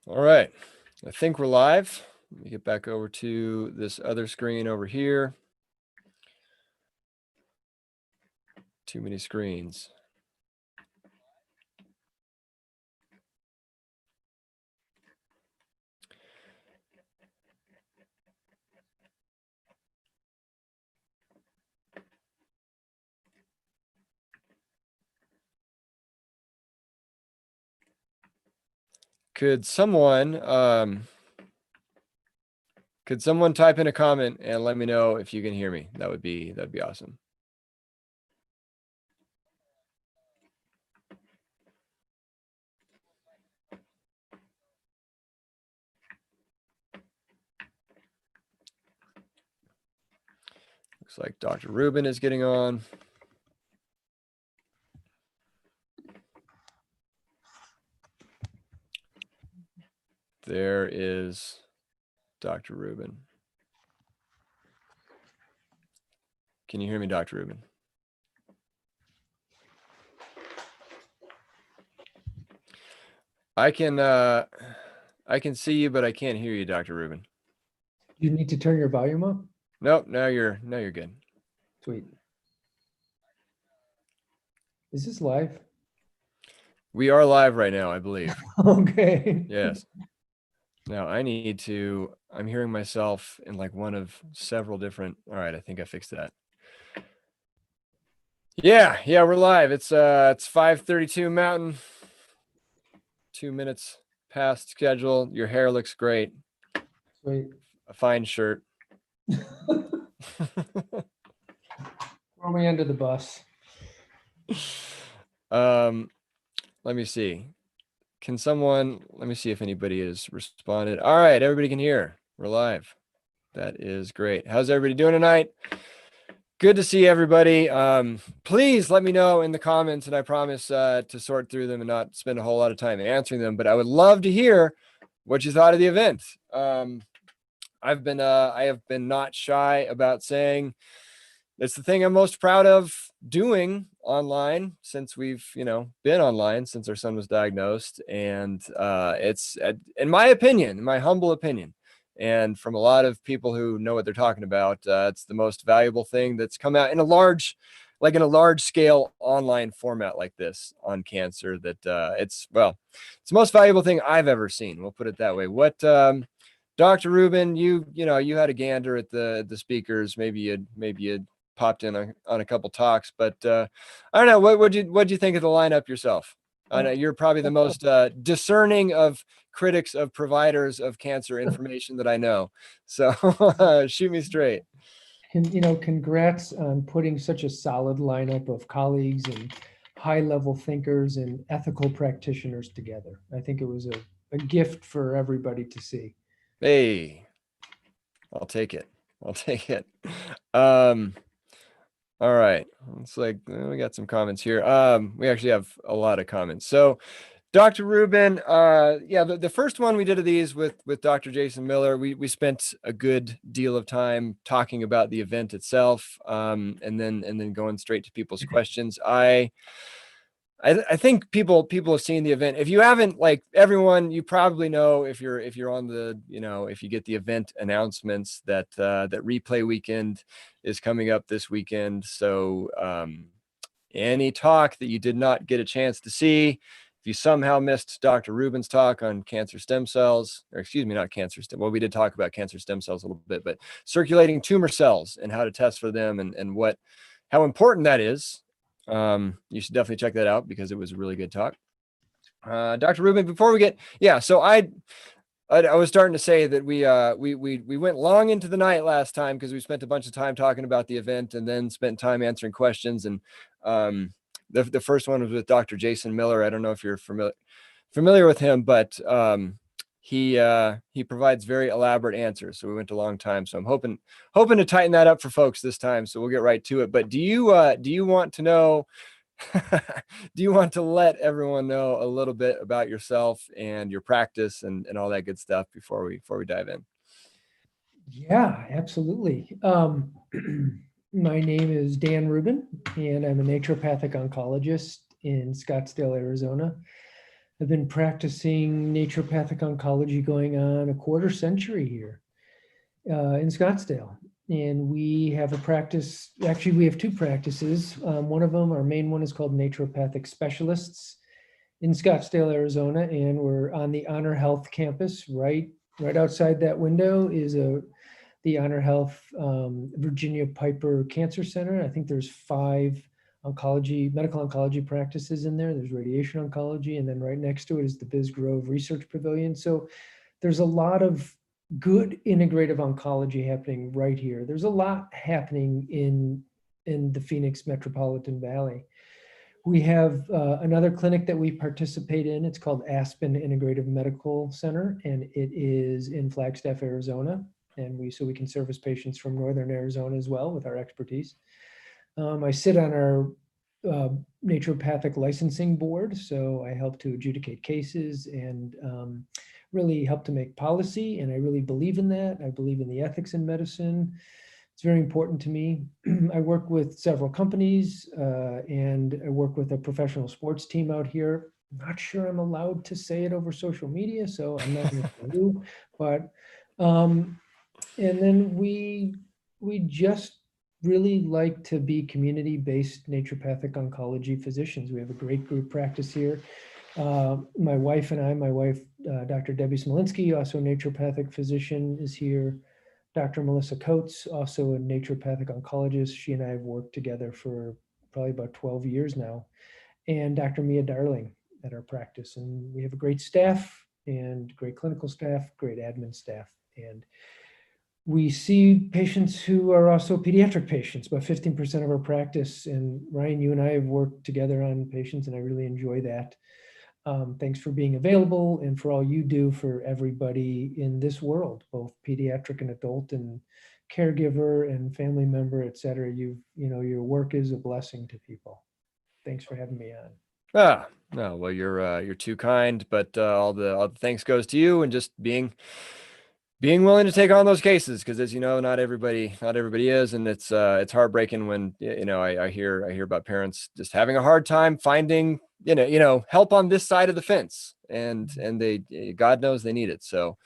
All right, I think we're live. Let me get back over to this other screen over here. Too many screens. Could someone type in a comment and let me know if you can hear me? That'd be awesome. Looks like Dr. Rubin is getting on. There is Dr. Rubin. Can you hear me, Dr. Rubin? I can see you, but I can't hear you, Dr. Rubin. You need to turn your volume up? Nope, now you're good. Sweet. Is this live? We are live right now, I believe. Okay. Yes. Now I'm hearing myself in like one of several different, all right, I think I fixed that. Yeah, we're live. It's 5:32 Mountain. 2 minutes past schedule. Your hair looks great. Sweet. A fine shirt. Throw me under the bus. Let me see. Let me see if anybody has responded. All right, everybody can hear. We're live. That is great. How's everybody doing tonight? Good to see everybody. Please let me know in the comments, and I promise to sort through them and not spend a whole lot of time answering them, but I would love to hear what you thought of the event. I have been not shy about saying it's the thing I'm most proud of doing online since we've, been online since our son was diagnosed. And it's, in my opinion, in my humble opinion, and from a lot of people who know what they're talking about, it's the most valuable thing that's come out in a large scale online format like this on cancer. That it's the most valuable thing I've ever seen. We'll put it that way. What, Dr. Rubin, you had a gander at the speakers. Maybe you'd popped in on a couple talks, but I don't know. What'd you think of the lineup yourself? I know you're probably the most discerning of critics of providers of cancer information that I know. So shoot me straight. And congrats on putting such a solid lineup of colleagues and high-level thinkers and ethical practitioners together. I think it was a gift for everybody to see. Hey, I'll take it. All right. It's like we got some comments here. We actually have a lot of comments. So Dr. Rubin, the first one we did of these with Dr. Jason Miller, we spent a good deal of time talking about the event itself, and then going straight to people's questions. I think people have seen the event. If you haven't, like everyone, you probably know if you're on the, if you get the event announcements that replay weekend is coming up this weekend. So any talk that you did not get a chance to see, if you somehow missed Dr. Rubin's talk on cancer stem cells, or excuse me, not cancer stem. Well, we did talk about cancer stem cells a little bit, but circulating tumor cells and how to test for them and how important that is. You should definitely check that out because it was a really good talk. Dr. Rubin, before we get, so I was starting to say that we went long into the night last time because we spent a bunch of time talking about the event and then spent time answering questions. And the first one was with Dr. Jason Miller. I don't know if you're familiar with him, but he provides very elaborate answers. So we went a long time. So I'm hoping to tighten that up for folks this time. So we'll get right to it. But do you want to know? Do you want to let everyone know a little bit about yourself and your practice and all that good stuff before we dive in? Yeah, absolutely. My name is Dan Rubin, and I'm a naturopathic oncologist in Scottsdale, Arizona. I've been practicing naturopathic oncology going on a quarter century here in Scottsdale. And we have a practice, actually we have two practices. One of them, our main one, is called Naturopathic Specialists in Scottsdale, Arizona. And we're on the Honor Health campus. Right outside that window is the Honor Health Virginia Piper Cancer Center. I think there's 5 medical oncology practices in there. There's radiation oncology, and then right next to it is the Biz Grove Research Pavilion. So there's a lot of good integrative oncology happening right here. There's a lot happening in the Phoenix Metropolitan Valley. We have another clinic that we participate in. It's called Aspen Integrative Medical Center, and it is in Flagstaff, Arizona. And we can service patients from Northern Arizona as well with our expertise. I sit on our naturopathic licensing board, so I help to adjudicate cases and really help to make policy. And I really believe in that. I believe in the ethics in medicine. It's very important to me. I work with several companies and I work with a professional sports team out here. I'm not sure I'm allowed to say it over social media, so I'm not going to do. But and then we just really like to be community-based naturopathic oncology physicians. We have a great group practice here. My wife, Dr. Debbie Smolinski, also a naturopathic physician, is here. Dr. Melissa Coates, also a naturopathic oncologist. She and I have worked together for probably about 12 years now. And Dr. Mia Darling at our practice. And we have a great staff and great clinical staff, great admin staff. And we see patients who are also pediatric patients, about 15% of our practice. And Ryan, you and I have worked together on patients, and I really enjoy that. Thanks for being available and for all you do for everybody in this world, both pediatric and adult and caregiver and family member, et cetera. Your work is a blessing to people. Thanks for having me on. No, well, you're too kind, but all the thanks goes to you, and just being willing to take on those cases, because as you know, not everybody is, and it's heartbreaking when I hear about parents just having a hard time finding help on this side of the fence, and they, God knows they need it. So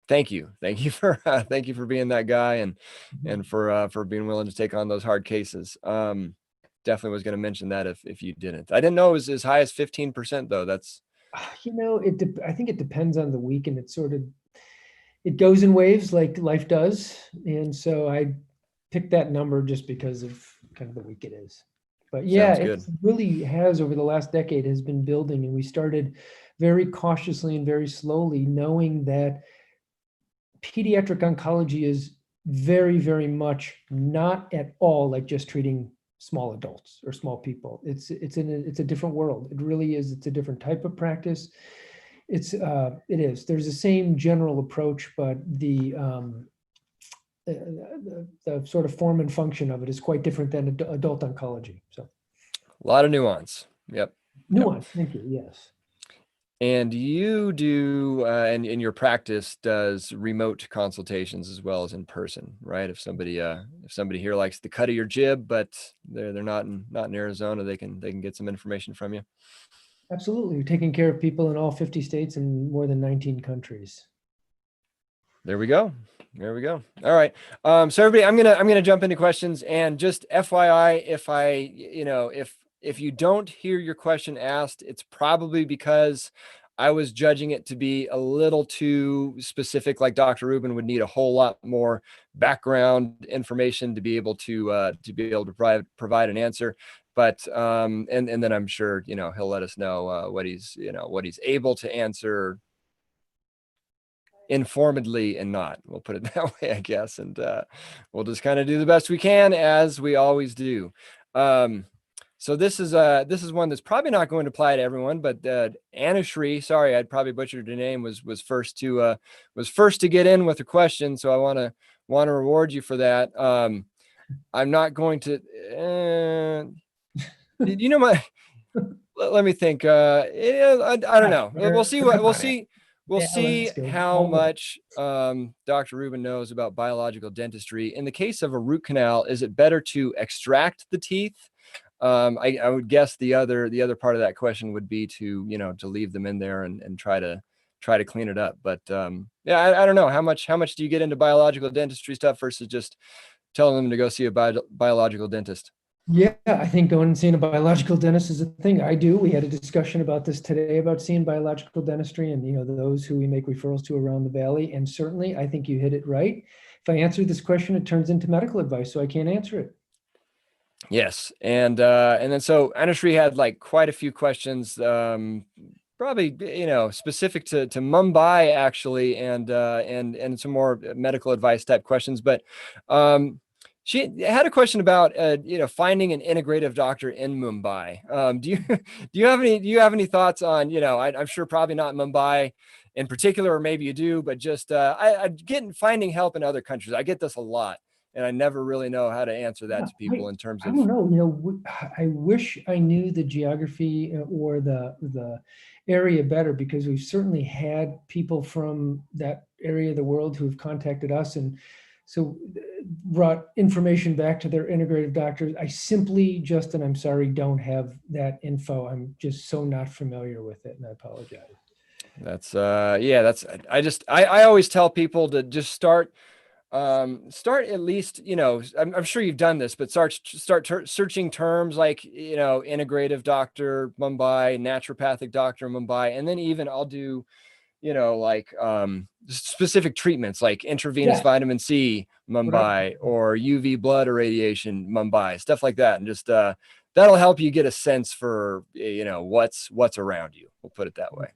thank you for being that guy, and for being willing to take on those hard cases. Definitely was going to mention that if you didn't. I didn't know it was as high as 15% though. That's I think it depends on the week, and it goes in waves like life does. And so I picked that number just because of kind of the week it is. But yeah, it really has, over the last decade, has been building. And we started very cautiously and very slowly, knowing that pediatric oncology is very, very much not at all like just treating small adults or small people. It's a different world. It really is. It's a different type of practice. It is. There's the same general approach, but the sort of form and function of it is quite different than adult oncology. So a lot of nuance. Yep. Nuance. Thank you. Yes. And you do, and in your practice does remote consultations as well as in person, right? If somebody here likes the cut of your jib, but they're not in Arizona, they can get some information from you. Absolutely. We're taking care of people in all 50 states and more than 19 countries. There we go. All right. So everybody, I'm gonna jump into questions, and just FYI, if you don't hear your question asked, it's probably because I was judging it to be a little too specific. Like Dr. Rubin would need a whole lot more background information to be able to provide an answer. But and then I'm sure he'll let us know what he's able to answer informedly and not. We'll put it that way, I guess. And we'll just kind of do the best we can, as we always do. So this is one that's probably not going to apply to everyone, but Anna Shri, sorry, I'd probably butchered her name, was first to get in with a question. So I want to reward you for that. I'm not going to, let me think. I don't know. We'll see how much Dr. Rubin knows about biological dentistry. In the case of a root canal, is it better to extract the teeth I would guess the other part of that question would be to, to leave them in there and try to clean it up. But yeah, I don't know how much do you get into biological dentistry stuff versus just telling them to go see a biological dentist? Yeah, I think going and seeing a biological dentist is a thing. I do. We had a discussion about this today about seeing biological dentistry and, those who we make referrals to around the valley. And certainly, I think you hit it right. If I answer this question, it turns into medical advice, so I can't answer it. Yes, and then so Anushree had like quite a few questions, probably specific to Mumbai actually, and some more medical advice type questions. But she had a question about finding an integrative doctor in Mumbai. Do you have any thoughts on I'm sure probably not Mumbai in particular, or maybe you do, but just I get finding help in other countries. I get this a lot. And I never really know how to answer that to people in terms I of. don't know. I wish I knew the geography or the area better, because we've certainly had people from that area of the world who have contacted us and so brought information back to their integrative doctors. I simply, Justin, I'm sorry, don't have that info. I'm just so not familiar with it, and I apologize. That's I always tell people to just start at least, I'm sure you've done this, but start searching terms like, integrative doctor Mumbai, naturopathic doctor Mumbai, and then even I'll do, like specific treatments like intravenous vitamin C Mumbai, or UV blood irradiation Mumbai, stuff like that. And just that'll help you get a sense for, what's around you. We'll put it that way.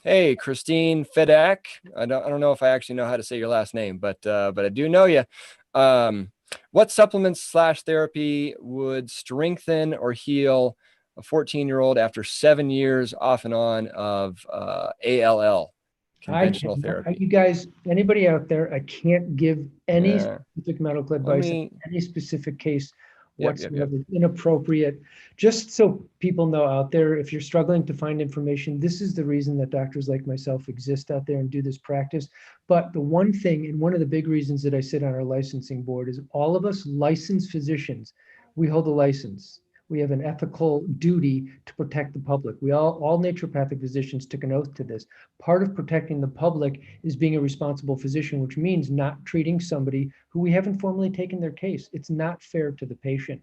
Hey, Christine Fedak. I don't know if I actually know how to say your last name, but I do know you. What supplements / therapy would strengthen or heal a 14-year-old after 7 years off and on of ALL, conventional therapy? You guys, anybody out there, I can't give any specific medical advice in any specific case whatsoever. Inappropriate. Just so people know out there, if you're struggling to find information, this is the reason that doctors like myself exist out there and do this practice. But the one thing, and one of the big reasons that I sit on our licensing board, is all of us licensed physicians, we hold a license. We have an ethical duty to protect the public. We all naturopathic physicians took an oath to this. Part of protecting the public is being a responsible physician, which means not treating somebody who we haven't formally taken their case. It's not fair to the patient.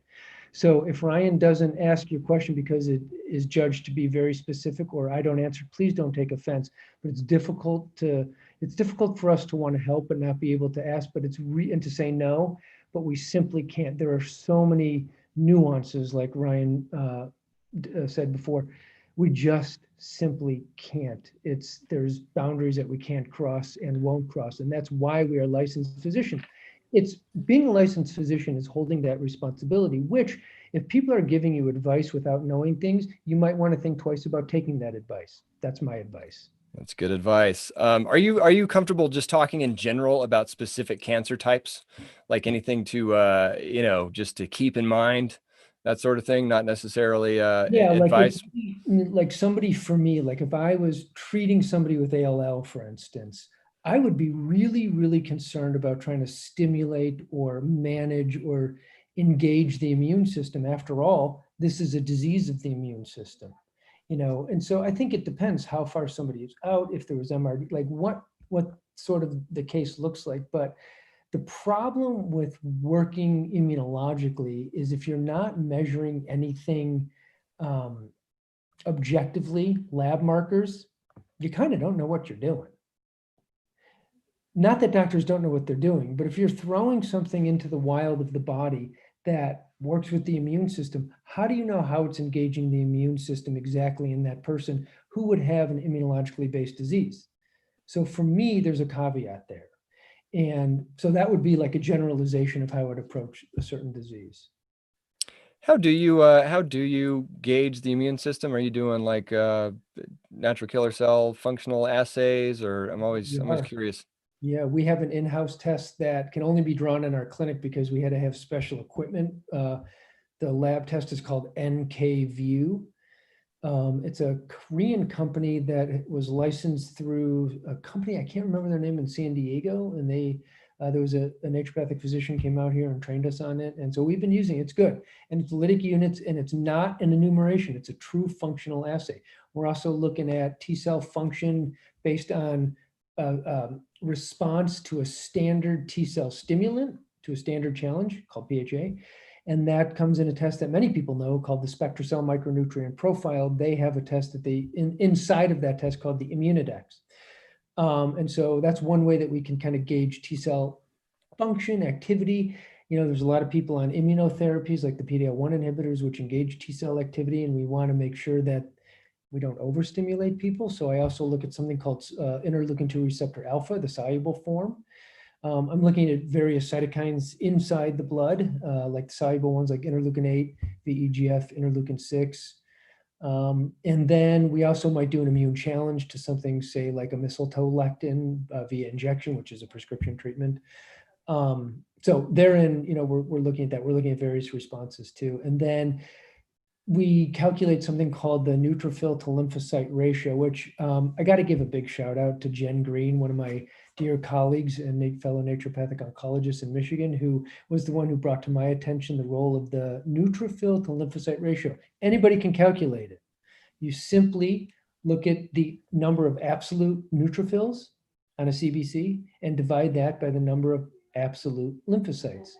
So if Ryan doesn't ask your question because it is judged to be very specific, or I don't answer, please don't take offense. But it's difficult for us to want to help but not be able to ask, and to say no, but we simply can't. There are so many nuances, like Ryan said before. We just simply can't. There's boundaries that we can't cross and won't cross, and that's why we are licensed physicians. It's being a licensed physician is holding that responsibility, which if people are giving you advice without knowing things, you might want to think twice about taking that advice. That's my advice. That's good advice. Are you comfortable just talking in general about specific cancer types, like anything to just to keep in mind, that sort of thing, not necessarily advice? Like somebody, for me, like if I was treating somebody with ALL, for instance, I would be really, really concerned about trying to stimulate or manage or engage the immune system. After all, this is a disease of the immune system. And so I think it depends how far somebody is out, if there was MRD, like what sort of the case looks like. But the problem with working immunologically is if you're not measuring anything objectively, lab markers, you kind of don't know what you're doing. Not that doctors don't know what they're doing, but if you're throwing something into the wild of the body that works with the immune system, how do you know how it's engaging the immune system exactly in that person who would have an immunologically based disease? So for me, there's a caveat there. And so that would be like a generalization of how I would approach a certain disease. How do you gauge the immune system? Are you doing like natural killer cell functional assays, or I'm always curious. Yeah, we have an in-house test that can only be drawn in our clinic because we had to have special equipment. The lab test is called NKView. It's a Korean company that was licensed through a company, I can't remember their name, in San Diego, and they There was a naturopathic physician came out here and trained us on it. And so we've been using it. It's good. And it's lytic units, and it's not an enumeration. It's a true functional assay. We're also looking at T cell function based on response to a standard T cell stimulant, to a standard challenge called PHA. And that comes in a test that many people know called the SpectraCell Micronutrient Profile. They have a test that inside of that test called the Immunidex. And so that's one way that we can kind of gauge T cell function, activity. There's a lot of people on immunotherapies like the PD-L1 inhibitors, which engage T cell activity, and we want to make sure that we don't overstimulate people. So I also look at something called interleukin-2 receptor alpha, the soluble form. I'm looking at various cytokines inside the blood, like the soluble ones like interleukin-8, VEGF, interleukin-6. And then we also might do an immune challenge to something, say, like a mistletoe lectin via injection, which is a prescription treatment. So therein, we're looking at that. We're looking at various responses too. And then we calculate something called the neutrophil to lymphocyte ratio, which I got to give a big shout out to Jen Green, one of my dear colleagues and fellow naturopathic oncologist in Michigan, who was the one who brought to my attention the role of the neutrophil to lymphocyte ratio. Anybody can calculate it. You simply look at the number of absolute neutrophils on a CBC and divide that by the number of absolute lymphocytes,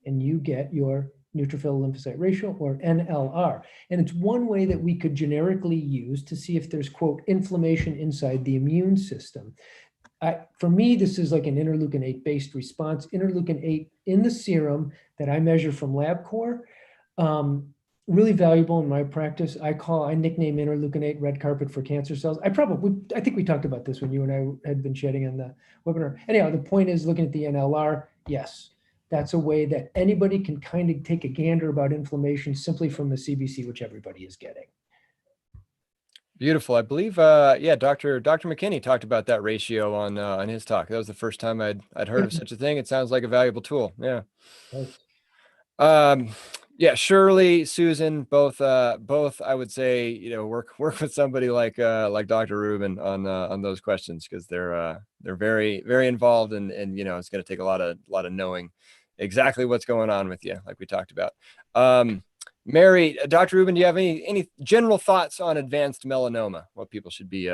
and you get your neutrophil lymphocyte ratio, or NLR. And it's one way that we could generically use to see if there's, quote, inflammation inside the immune system. For me, this is like an interleukin-8 based response. Interleukin-8 in the serum that I measure from LabCorp, really valuable in my practice. I nickname interleukin-8 red carpet for cancer cells. I think we talked about this when you and I had been chatting on the webinar. Anyhow, the point is looking at the NLR. Yes, that's a way that anybody can kind of take a gander about inflammation simply from the CBC, which everybody is getting. Beautiful. I believe, Dr. McKinney talked about that ratio on his talk. That was the first time I'd heard of such a thing. It sounds like a valuable tool. Yeah. Right. Yeah, Shirley, Susan, both I would say, work with somebody like Dr. Rubin on those questions, because they're very, very involved, and it's going to take a lot of knowing exactly what's going on with you, like we talked about. Mary, Dr. Rubin, do you have any general thoughts on advanced melanoma? What people should be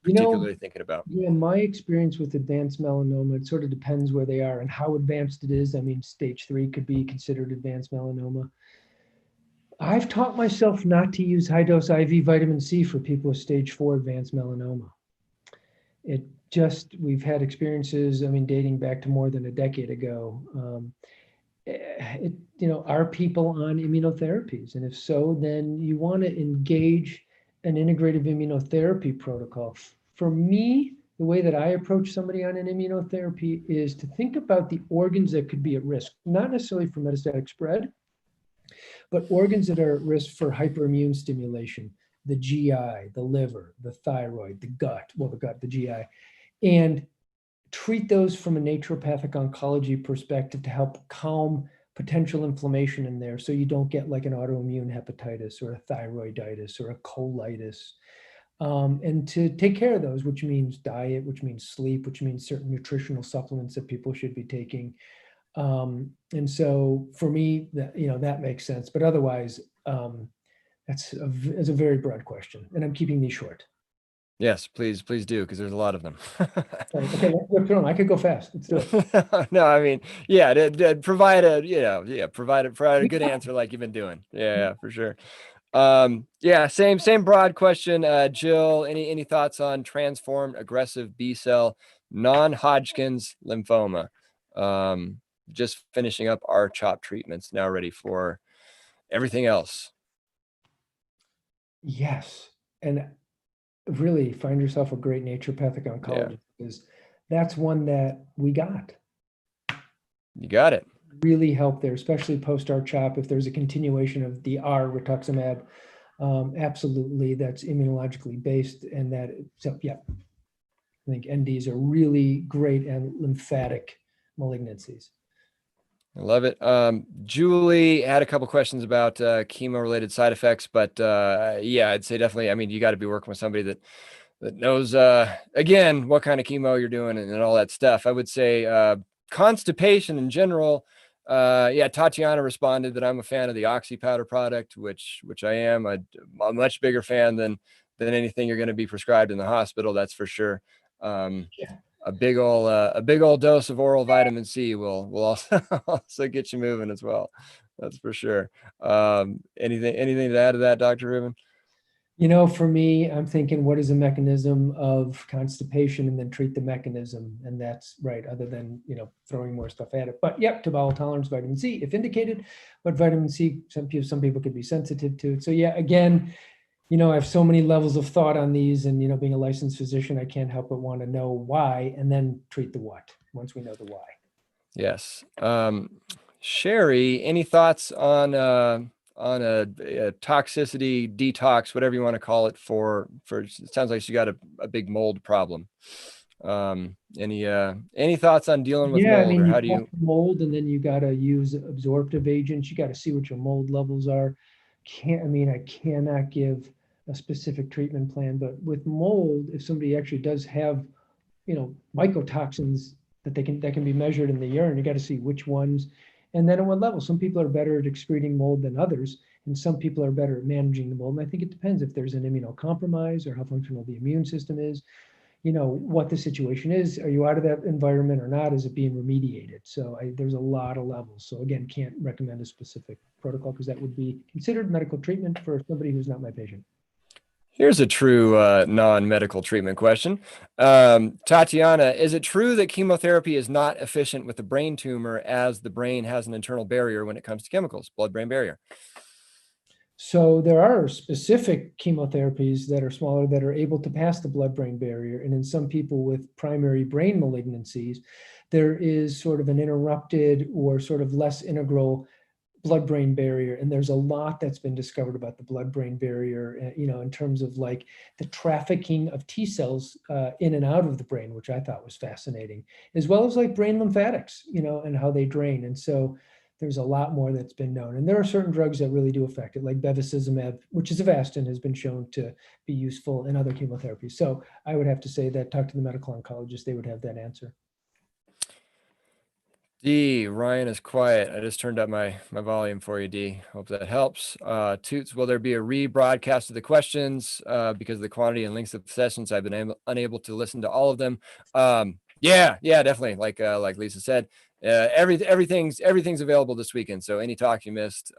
particularly thinking about? Yeah, my experience with advanced melanoma, it sort of depends where they are and how advanced it is. I mean, stage 3 could be considered advanced melanoma. I've taught myself not to use high-dose IV vitamin C for people with stage 4 advanced melanoma. We've had experiences, dating back to more than a decade ago. Are people on immunotherapies? And if so, then you want to engage an integrative immunotherapy protocol. For me, the way that I approach somebody on an immunotherapy is to think about the organs that could be at risk, not necessarily for metastatic spread, but organs that are at risk for hyperimmune stimulation, the GI, the liver, the thyroid, the GI, and treat those from a naturopathic oncology perspective to help calm potential inflammation in there, so you don't get like an autoimmune hepatitis or a thyroiditis or a colitis. And to take care of those, which means diet, which means sleep, which means certain nutritional supplements that people should be taking. And so for me, that makes sense. But otherwise, that's a very broad question, and I'm keeping these short. Yes, please do, because there's a lot of them. Okay, I could go fast. Let's do it. No, provide a good answer like you've been doing. Yeah, for sure. Same broad question. Jill, any thoughts on transformed aggressive B cell non-Hodgkin's lymphoma? Just finishing up our CHOP treatments, now ready for everything else. Yes, and really find yourself a great naturopathic oncologist, because that's one that we got. You got it. Really help there, especially post R-CHOP. If there's a continuation of the rituximab, absolutely, that's immunologically based, and I think NDs are really great and lymphatic malignancies. I love it. Julie had a couple questions about chemo-related side effects, but I'd say definitely. You got to be working with somebody that knows again what kind of chemo you're doing and all that stuff. I would say constipation in general, yeah, Tatiana responded that I'm a fan of the Oxy powder product, which I am. I'm a much bigger fan than anything you're going to be prescribed in the hospital. That's for sure. Yeah. A big old dose of oral vitamin C will also also get you moving as well. That's for sure. Anything to add to that, Dr. Rubin? For me, I'm thinking, what is a mechanism of constipation, and then treat the mechanism. And that's right, other than, throwing more stuff at it. But yep, to bowel tolerance, vitamin C, if indicated, but vitamin C, some people could be sensitive to it. So yeah, again, I have so many levels of thought on these, and, being a licensed physician, I can't help but want to know why, and then treat the what, once we know the why. Yes. Sherry, any thoughts on a toxicity detox, whatever you want to call it, for it sounds like she got a big mold problem. Any thoughts on dealing with mold, or you how do you? mold, and then you got to use absorptive agents. You got to see what your mold levels are. I cannot give a specific treatment plan, but with mold, if somebody actually does have, mycotoxins that can be measured in the urine, you got to see which ones, and then at what level. Some people are better at excreting mold than others, and some people are better at managing the mold. And I think it depends if there's an immunocompromise or how functional the immune system is, what the situation is. Are you out of that environment or not? Is it being remediated? So there's a lot of levels. So again, can't recommend a specific protocol, because that would be considered medical treatment for somebody who's not my patient. Here's a true non-medical treatment question. Tatiana, is it true that chemotherapy is not efficient with the brain tumor, as the brain has an internal barrier when it comes to chemicals, blood-brain barrier? So there are specific chemotherapies that are smaller that are able to pass the blood-brain barrier. And in some people with primary brain malignancies, there is sort of an interrupted or sort of less integral blood-brain barrier. And there's a lot that's been discovered about the blood-brain barrier, in terms of like the trafficking of T cells in and out of the brain, which I thought was fascinating, as well as like brain lymphatics, and how they drain. And so there's a lot more that's been known. And there are certain drugs that really do affect it, like bevacizumab, which is Avastin, has been shown to be useful in other chemotherapies. So I would have to say that talk to the medical oncologist, they would have that answer. D, Ryan is quiet. I just turned up my volume for you, D. Hope that helps. Toots, will there be a rebroadcast of the questions? Because of the quantity and lengths of sessions, I've been unable to listen to all of them. Yeah, definitely. Like Lisa said, everything's available this weekend. So any talk you missed,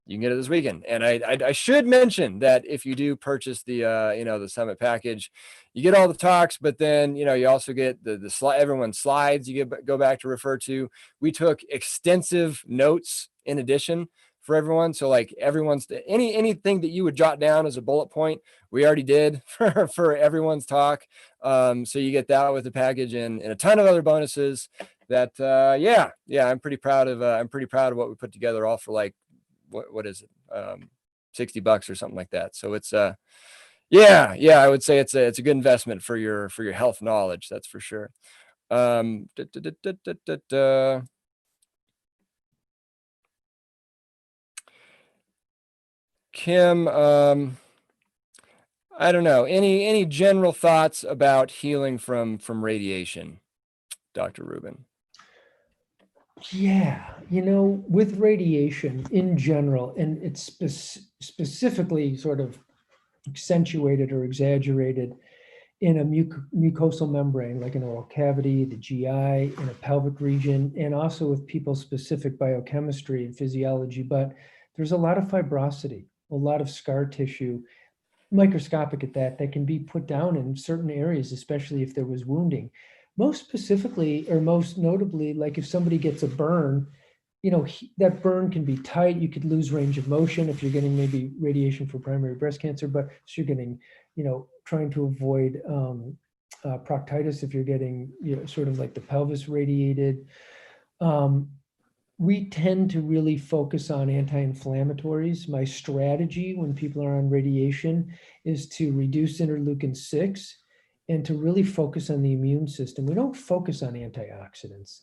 you can get it this weekend. And I should mention that if you do purchase the the summit package, you get all the talks, but then you also get the slide, everyone's slides you go back to refer to. We took extensive notes in addition for everyone, so like everyone's anything that you would jot down as a bullet point, we already did for everyone's talk. So you get that with the package, and a ton of other bonuses that I'm pretty proud of what we put together, all for like what is it, $60 or something like that. So it's I would say it's a good investment for your health knowledge, that's for sure. Kim, I don't know, any general thoughts about healing from radiation, Dr. Rubin? Yeah, with radiation in general, and it's specifically sort of accentuated or exaggerated in a mucosal membrane, like an oral cavity, the GI, in a pelvic region, and also with people's specific biochemistry and physiology. But there's a lot of fibrosity, a lot of scar tissue, microscopic at that can be put down in certain areas, especially if there was wounding. Most specifically, or most notably, like if somebody gets a burn, that burn can be tight. You could lose range of motion if you're getting maybe radiation for primary breast cancer, but you're getting, trying to avoid proctitis if you're getting, sort of like the pelvis radiated. We tend to really focus on anti-inflammatories. My strategy when people are on radiation is to reduce interleukin-6 and to really focus on the immune system. We don't focus on antioxidants.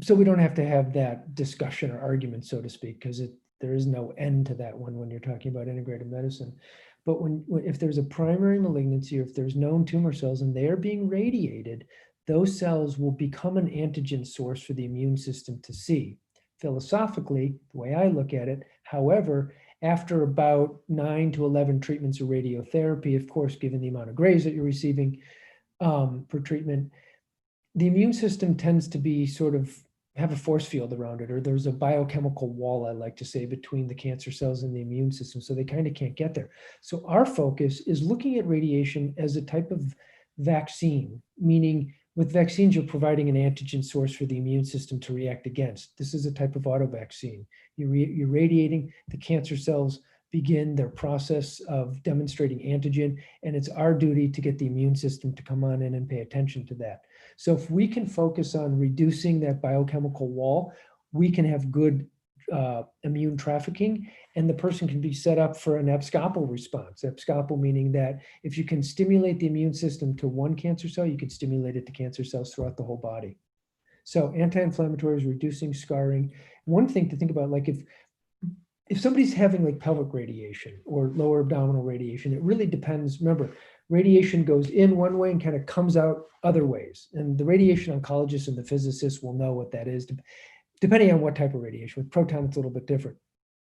So we don't have to have that discussion or argument, so to speak, because there is no end to that one when you're talking about integrative medicine. But if there's a primary malignancy, or if there's known tumor cells and they are being radiated, those cells will become an antigen source for the immune system to see. Philosophically, the way I look at it, however, after about 9 to 11 treatments of radiotherapy, of course, given the amount of grays that you're receiving for treatment, the immune system tends to be sort of have a force field around it, or there's a biochemical wall, I like to say, between the cancer cells and the immune system. So they kind of can't get there. So our focus is looking at radiation as a type of vaccine, meaning with vaccines, you're providing an antigen source for the immune system to react against. This is a type of auto vaccine. You're radiating, the cancer cells begin their process of demonstrating antigen, and it's our duty to get the immune system to come on in and pay attention to that. So if we can focus on reducing that biochemical wall, we can have good immune trafficking, and the person can be set up for an abscopal response. Abscopal meaning that if you can stimulate the immune system to one cancer cell, you can stimulate it to cancer cells throughout the whole body. So anti-inflammatories, reducing scarring. One thing to think about, like if somebody's having like pelvic radiation or lower abdominal radiation, it really depends. Remember, radiation goes in one way and kind of comes out other ways. And the radiation oncologists and the physicists will know what that is, depending on what type of radiation. With proton, it's a little bit different.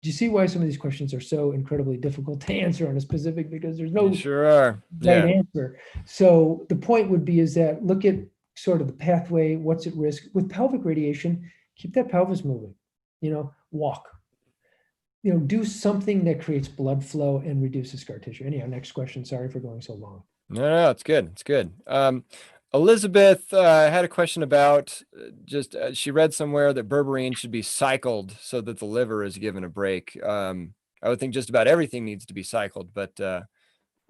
Do you see why some of these questions are so incredibly difficult to answer on a specific, because there's no You sure are. right Yeah. answer. So the point would be is that look at sort of the pathway, what's at risk. With pelvic radiation, keep that pelvis moving, walk. Do something that creates blood flow and reduces scar tissue. Anyhow, next question. Sorry for going so long. No, it's good. It's good. Elizabeth had a question about she read somewhere that berberine should be cycled so that the liver is given a break. I would think just about everything needs to be cycled, but what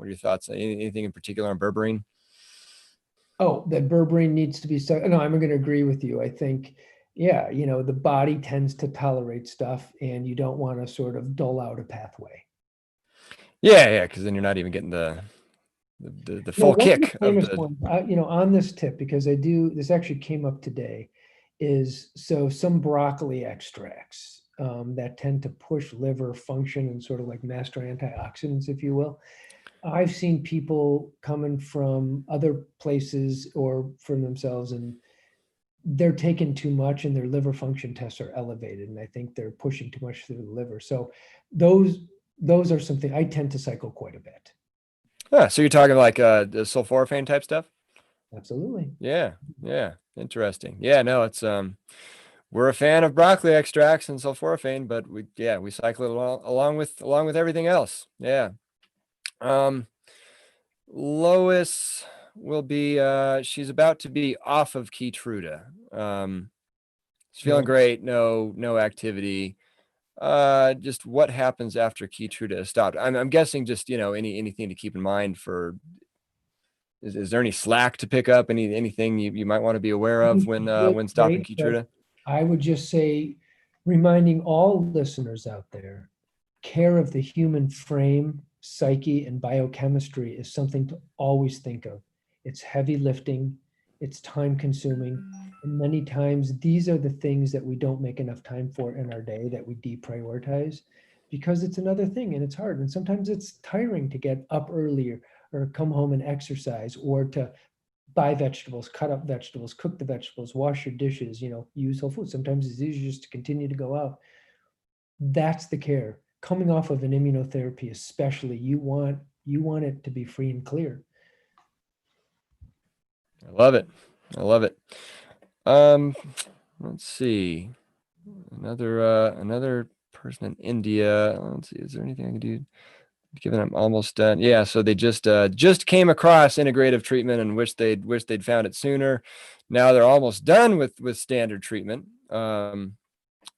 are your thoughts? Anything in particular on berberine? Oh, that berberine needs to be cycled. No, I'm going to agree with you. I think, yeah, the body tends to tolerate stuff, and you don't want to sort of dull out a pathway. Yeah, because then you're not even getting the full kick of famous the. one, on this tip, because this actually came up today, is so some broccoli extracts that tend to push liver function and sort of like master antioxidants, if you will. I've seen people coming from other places or from themselves, and they're taking too much and their liver function tests are elevated. And I think they're pushing too much through the liver. So those are something I tend to cycle quite a bit. So you're talking like the sulforaphane type stuff? Absolutely. Yeah. Interesting. Yeah, no, it's we're a fan of broccoli extracts and sulforaphane, but we cycle it along with everything else. Yeah. Lois will be she's about to be off of Keytruda. She's feeling great, no activity. Just what happens after Keytruda is stopped? I'm guessing just anything to keep in mind for. Is there any slack to pick up? Anything you might want to be aware of when stopping Keytruda? I would just say, reminding all listeners out there, care of the human frame, psyche, and biochemistry is something to always think of. It's heavy lifting, it's time consuming, and many times these are the things that we don't make enough time for in our day, that we deprioritize because it's another thing and it's hard. And sometimes it's tiring to get up earlier or come home and exercise, or to buy vegetables, cut up vegetables, cook the vegetables, wash your dishes, use whole food. Sometimes it's easier just to continue to go out. That's the care. Coming off of an immunotherapy, especially, you want it to be free and clear. I love it. Let's see. Another person in India. Let's see. Is there anything I can do? Given I'm almost done. Yeah, so they just came across integrative treatment and wish they'd found it sooner. Now they're almost done with standard treatment,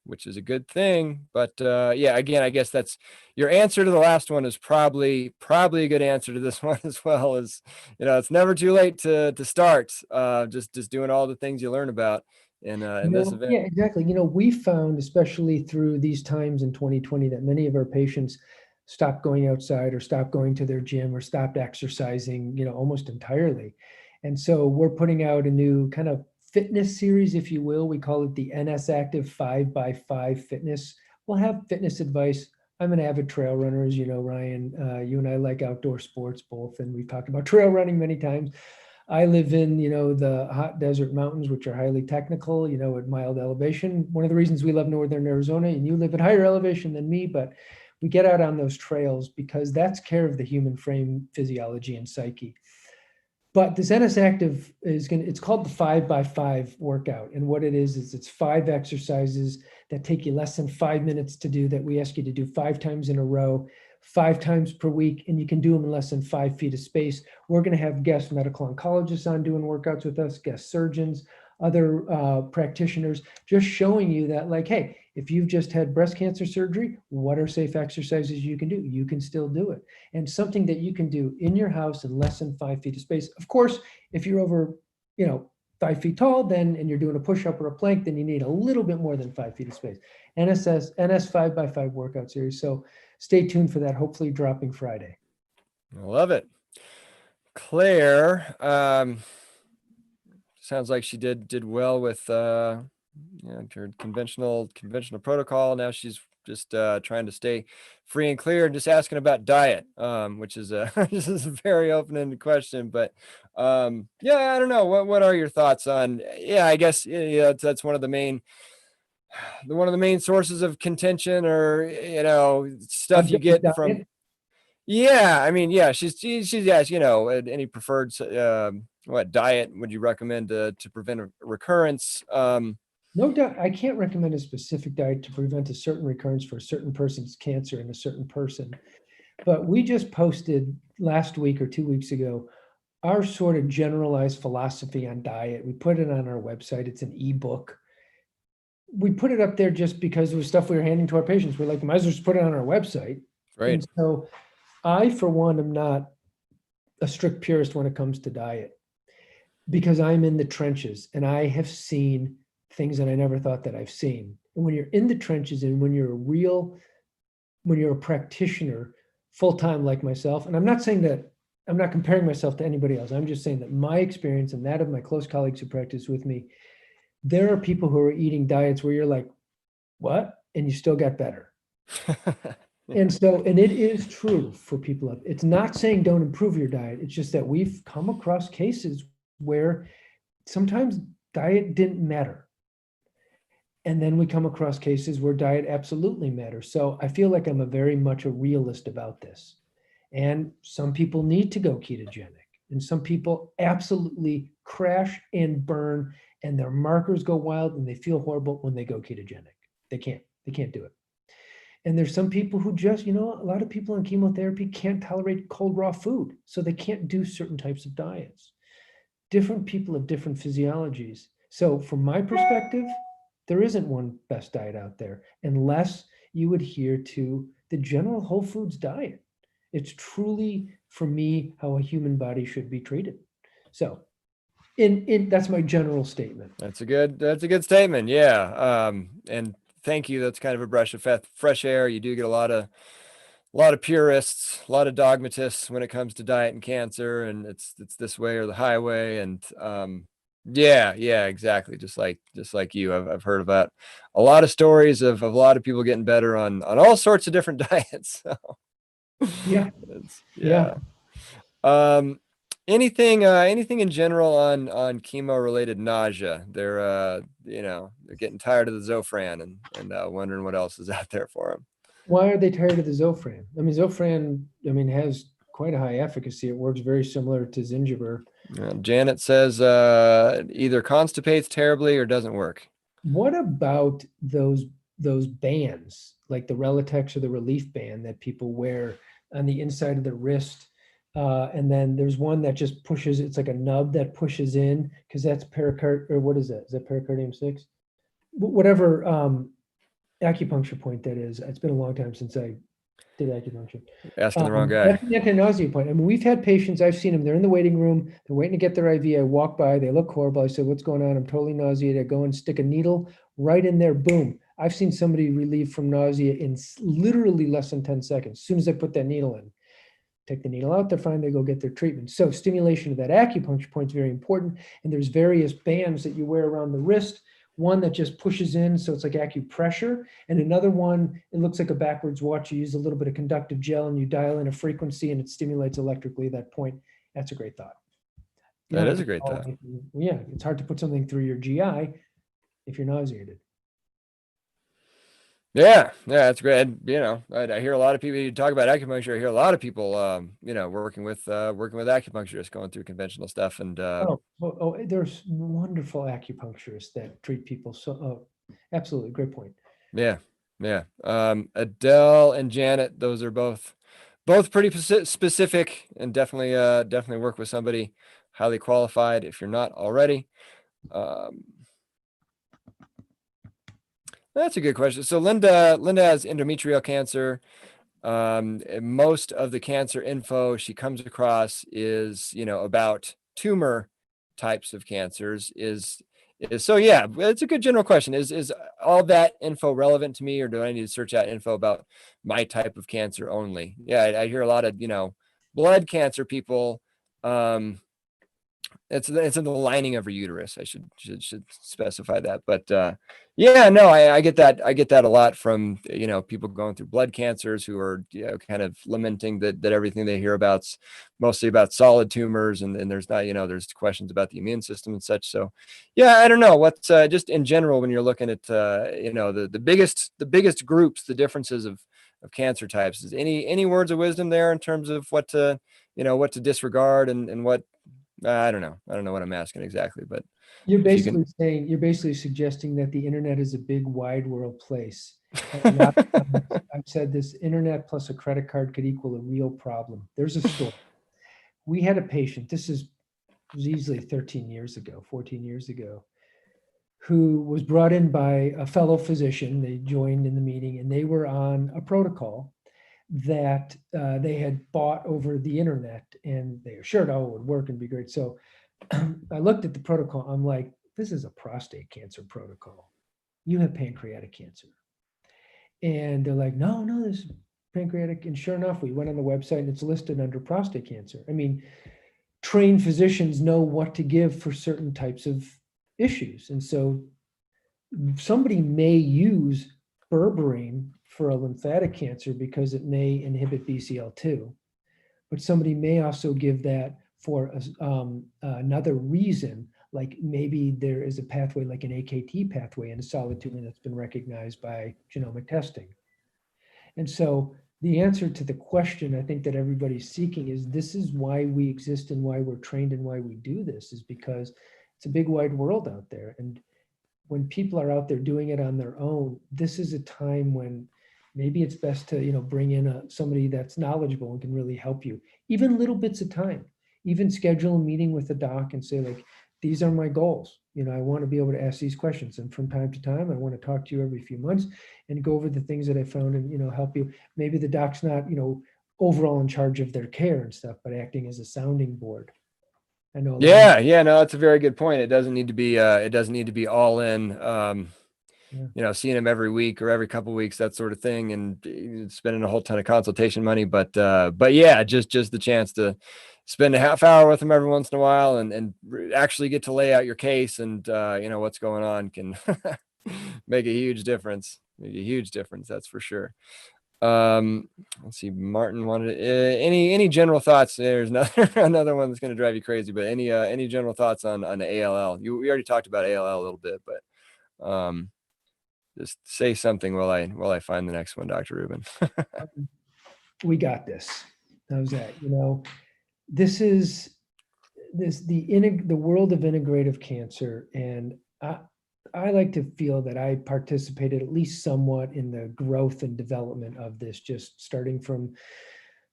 which is a good thing. But again, I guess that's your answer to the last one is probably a good answer to this one as well. Is it's never too late to start. Just doing all the things you learn about in this event. Yeah, exactly. We found, especially through these times in 2020, that many of our patients stopped going outside or stopped going to their gym or stopped exercising, almost entirely. And so we're putting out a new kind of fitness series, if you will. We call it the NS Active 5x5 Fitness. We'll have fitness advice. I'm an avid trail runner, as you know, Ryan. You and I like outdoor sports both, and we've talked about trail running many times. I live in, the hot desert mountains, which are highly technical, at mild elevation. One of the reasons we love Northern Arizona, and you live at higher elevation than me, but we get out on those trails because that's care of the human frame physiology and psyche. But this NS Active it's called the 5x5 workout. And what it is it's 5 exercises that take you less than 5 minutes to do, that we ask you to do 5 times in a row, 5 times per week, and you can do them in less than 5 feet of space. We're going to have guest medical oncologists on doing workouts with us, guest surgeons, other practitioners, just showing you that, like, hey, if you've just had breast cancer surgery, what are safe exercises you can do? You can still do it. And something that you can do in your house in less than 5 feet of space. Of course, if you're over, 5 feet tall, then, and you're doing a push-up or a plank, then you need a little bit more than 5 feet of space. NS 5x5 workout series. So stay tuned for that, hopefully dropping Friday. I love it. Claire, sounds like she did well with her conventional protocol. Now she's just trying to stay free and clear, and just asking about diet, which is this is a very open-ended question, but yeah, I don't know. What are your thoughts on? Yeah, I guess that's one of the main sources of contention, or stuff you get from. Yeah, I mean, yeah, she's asked, any preferred what diet would you recommend to prevent a recurrence? No doubt, I can't recommend a specific diet to prevent a certain recurrence for a certain person's cancer in a certain person. But we just posted last week or 2 weeks ago our sort of generalized philosophy on diet. We put it on our website. It's an ebook. We put it up there just because it was stuff we were handing to our patients. We're like, might as well just put it on our website. Right. And so I, for one, am not a strict purist when it comes to diet, because I'm in the trenches and I have seen things that I never thought that I've seen. And when you're in the trenches, and when you're a practitioner full-time like myself, and I'm not saying that, I'm not comparing myself to anybody else. I'm just saying that my experience and that of my close colleagues who practice with me, there are people who are eating diets where you're like, what? And you still got better. And it is true for people. It's not saying don't improve your diet. It's just that we've come across cases where sometimes diet didn't matter. And then we come across cases where diet absolutely matters. So I feel like I'm very much a realist about this. And some people need to go ketogenic, and some people absolutely crash and burn, and their markers go wild and they feel horrible when they go ketogenic. They can't do it. And there's some people who just, a lot of people on chemotherapy can't tolerate cold raw food, so they can't do certain types of diets. Different people have different physiologies. So from my perspective, there isn't one best diet out there unless you adhere to the general whole foods diet. It's truly, for me, how a human body should be treated. So that's my general statement. That's a good statement. Yeah. And thank you. That's kind of a breath of fresh air. You do get a lot of purists, a lot of dogmatists when it comes to diet and cancer, and it's this way or the highway. And yeah, exactly. Just like you, I've heard about a lot of stories of a lot of people getting better on all sorts of different diets. So. Yeah. Yeah. Anything in general on chemo related nausea? They're getting tired of the Zofran and wondering what else is out there for them. Why are they tired of the Zofran? I mean, Zofran, has quite a high efficacy. It works very similar to Zingiber. Janet says either constipates terribly or doesn't work. What about those bands, like the Relatex or the Relief band that people wear on the inside of the wrist? And then there's one that just pushes, it's like a nub that pushes in, because that's pericard, or what is that? Is that pericardium 6? Whatever acupuncture point that is. It's been a long time since I did acupuncture. Asking the wrong guy. That's an anti-nausea point. I mean, we've had patients, I've seen them, they're in the waiting room, they're waiting to get their IV. I walk by, they look horrible. I said, what's going on? I'm totally nauseated. I go and stick a needle right in there. Boom. I've seen somebody relieved from nausea in literally less than 10 seconds. As soon as I put that needle in, take the needle out, they're fine, they go get their treatment. So stimulation of that acupuncture point is very important. And there's various bands that you wear around the wrist. One that just pushes in, so it's like acupressure, and another one, it looks like a backwards watch. You use a little bit of conductive gel and you dial in a frequency and it stimulates electrically at that point. That's a great thought. You That don't is have a to great swallow thought. anything. Yeah, it's hard to put something through your GI if you're nauseated. Yeah, that's great. And, I hear a lot of people, you talk about acupuncture. I hear a lot of people, working with acupuncturists, going through conventional stuff, and There's wonderful acupuncturists that treat people. So, absolutely, great point. yeah, yeah. Adele and Janet, those are both pretty specific, and definitely work with somebody highly qualified if you're not already. Um, that's a good question. So Linda has endometrial cancer. And most of the cancer info she comes across is, about tumor types of cancers. Is so yeah, it's a good general question. Is all that info relevant to me, or do I need to search out info about my type of cancer only? Yeah, I hear a lot of, blood cancer people. It's in the lining of her uterus. I should specify that. But yeah, no, I get that. I get that a lot from, people going through blood cancers who are, kind of lamenting that everything they hear about's mostly about solid tumors, and there's not, there's questions about the immune system and such. So yeah, I don't know what's just in general when you're looking at the biggest groups, the differences of cancer types. Is any words of wisdom there in terms of what to disregard, and what I don't know. I don't know what I'm asking exactly, but You're if you can. you're basically suggesting that the internet is a big wide world place. And I've said this: internet plus a credit card could equal a real problem. There's a story. We had a patient. Was easily 13 years ago, 14 years ago, who was brought in by a fellow physician. They joined in the meeting, and they were on a protocol that they had bought over the internet, and they assured, oh, it would work and be great. So I looked at the protocol. I'm like, this is a prostate cancer protocol. You have pancreatic cancer. And they're like, no, this is pancreatic. And sure enough, we went on the website and it's listed under prostate cancer. I mean, trained physicians know what to give for certain types of issues. And so somebody may use berberine for a lymphatic cancer because it may inhibit BCL2, but somebody may also give that for another reason, like maybe there is a pathway like an AKT pathway in a solid tumor that's been recognized by genomic testing. And so the answer to the question I think that everybody's seeking is, this is why we exist and why we're trained and why we do this, is because it's a big wide world out there. And when people are out there doing it on their own, this is a time when maybe it's best to, bring in somebody that's knowledgeable and can really help you, even little bits of time, even schedule a meeting with a doc and say, like, these are my goals. I want to be able to ask these questions. And from time to time, I want to talk to you every few months and go over the things that I found and, help you. Maybe the doc's not, overall in charge of their care and stuff, but acting as a sounding board. I know. Yeah, no, that's a very good point. It doesn't need to be all in. Seeing him every week or every couple of weeks, that sort of thing, and spending a whole ton of consultation money. But yeah, just the chance to spend a half hour with him every once in a while, and actually get to lay out your case and what's going on can make a huge difference. That's for sure. Let's see. Martin wanted any general thoughts. There's another one that's going to drive you crazy, but any general thoughts on ALL? We already talked about ALL a little bit, but just say something while I find the next one, Dr. Rubin. We got this. How's that? This is the world of integrative cancer, and I like to feel that I participated at least somewhat in the growth and development of this, just starting from,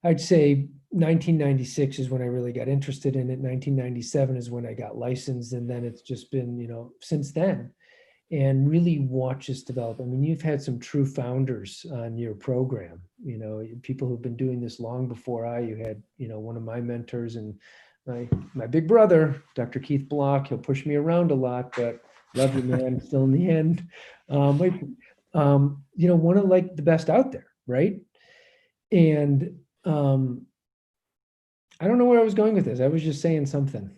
I'd say 1996 is when I really got interested in it. 1997 is when I got licensed, and then it's just been, since then, and really watch this develop. I mean, you've had some true founders on your program, people who've been doing this long before you had, one of my mentors and my big brother, Dr. Keith Block. He'll push me around a lot, but love you, man. Still in the end, one of like the best out there, right? And I don't know where I was going with this. I was just saying something.